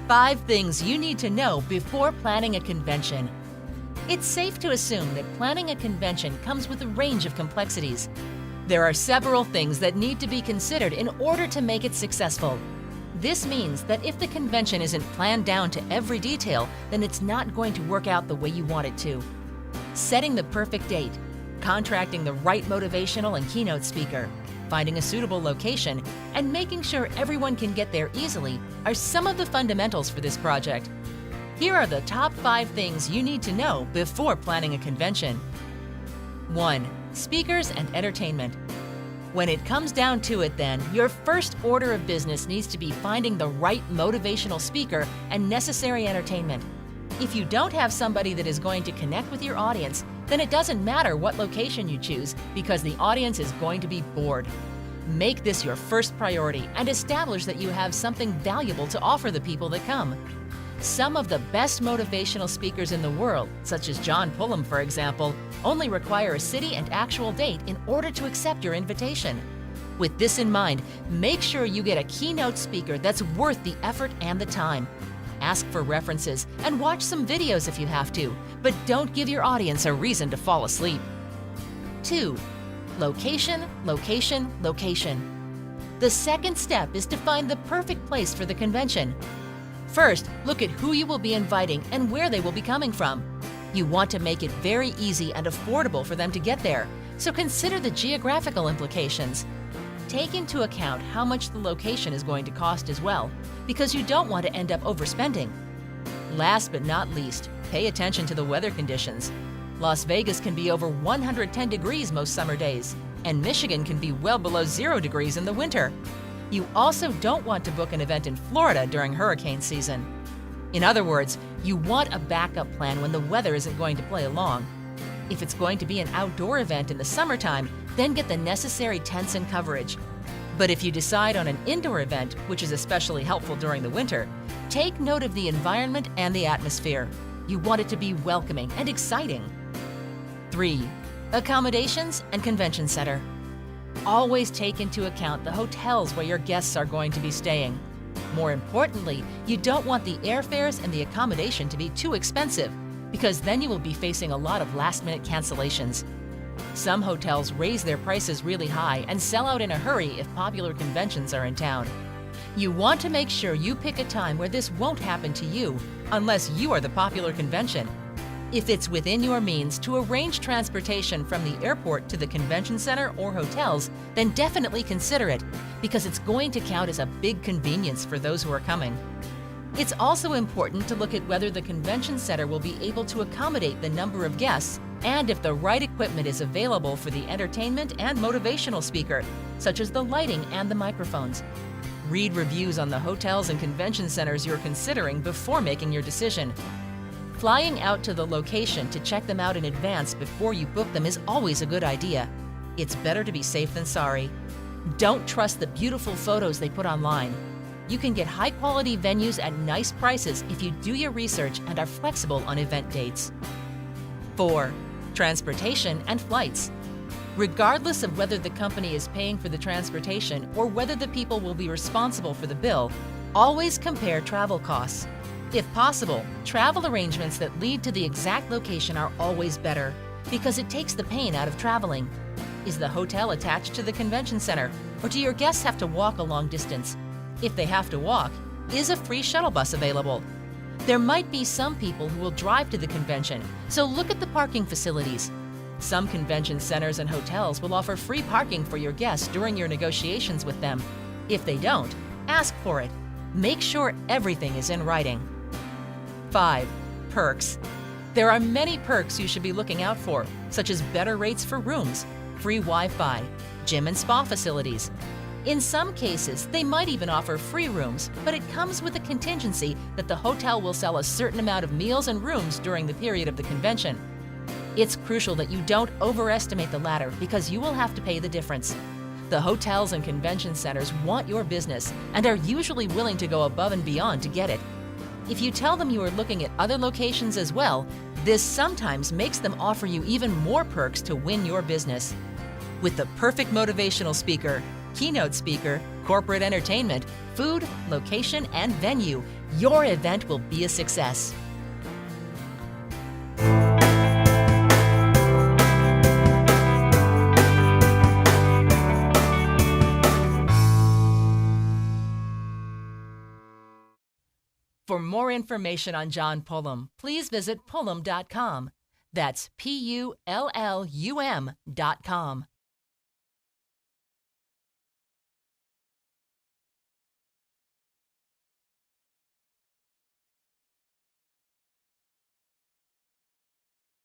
5 things you need to know before planning a convention. It's safe to assume that planning a convention comes with a range of complexities. There are several things that need to be considered in order to make it successful. This means that if the convention isn't planned down to every detail, then it's not going to work out the way you want it to. Setting the perfect date, contracting the right motivational and keynote speaker, finding a suitable location, and making sure everyone can get there easily are some of the fundamentals for this project. Here are the top 5 things you need to know before planning a convention. 1. Speakers and entertainment. When it comes down to it then, your first order of business needs to be finding the right motivational speaker and necessary entertainment. If you don't have somebody that is going to connect with your audience, then it doesn't matter what location you choose because the audience is going to be bored. Make this your first priority and establish that you have something valuable to offer the people that come. Some of the best motivational speakers in the world, such as John Pullum for example, only require a city and actual date in order to accept your invitation. With this in mind, make sure you get a keynote speaker that's worth the effort and the time. Ask for references and watch some videos if you have to, but don't give your audience a reason to fall asleep. 2. Location, location, location. The second step is to find the perfect place for the convention. First, look at who you will be inviting and where they will be coming from. You want to make it very easy and affordable for them to get there, so consider the geographical implications. Take into account how much the location is going to cost as well, because you don't want to end up overspending. Last but not least, pay attention to the weather conditions. Las Vegas can be over 110 degrees most summer days, and Michigan can be well below 0 degrees in the winter. You also don't want to book an event in Florida during hurricane season. In other words, you want a backup plan when the weather isn't going to play along. If it's going to be an outdoor event in the summertime, then get the necessary tents and coverage. But if you decide on an indoor event, which is especially helpful during the winter, take note of the environment and the atmosphere. You want it to be welcoming and exciting. 3. Accommodations and convention center. Always take into account the hotels where your guests are going to be staying. More importantly, you don't want the airfares and the accommodation to be too expensive, because then you will be facing a lot of last-minute cancellations. Some hotels raise their prices really high and sell out in a hurry if popular conventions are in town. You want to make sure you pick a time where this won't happen to you, unless you are the popular convention. If it's within your means to arrange transportation from the airport to the convention center or hotels, then definitely consider it, because it's going to count as a big convenience for those who are coming. It's also important to look at whether the convention center will be able to accommodate the number of guests and if the right equipment is available for the entertainment and motivational speaker, such as the lighting and the microphones. Read reviews on the hotels and convention centers you're considering before making your decision. Flying out to the location to check them out in advance before you book them is always a good idea. It's better to be safe than sorry. Don't trust the beautiful photos they put online. You can get high-quality venues at nice prices if you do your research and are flexible on event dates. 4. Transportation and flights. Regardless of whether the company is paying for the transportation or whether the people will be responsible for the bill, always compare travel costs. If possible, travel arrangements that lead to the exact location are always better, because it takes the pain out of traveling. Is the hotel attached to the convention center, or do your guests have to walk a long distance? If they have to walk, is a free shuttle bus available? There might be some people who will drive to the convention, so look at the parking facilities. Some convention centers and hotels will offer free parking for your guests during your negotiations with them. If they don't, ask for it. Make sure everything is in writing. 5. Perks. There are many perks you should be looking out for, such as better rates for rooms, free Wi-Fi, gym and spa facilities. In some cases, they might even offer free rooms, but it comes with a contingency that the hotel will sell a certain amount of meals and rooms during the period of the convention. It's crucial that you don't overestimate the latter because you will have to pay the difference. The hotels and convention centers want your business and are usually willing to go above and beyond to get it. If you tell them you are looking at other locations as well, this sometimes makes them offer you even more perks to win your business. With the perfect motivational speaker, keynote speaker, corporate entertainment, food, location, and venue, Your event will be a success. For more information on John Pullum, please visit pullum.com. That's Pullum.com.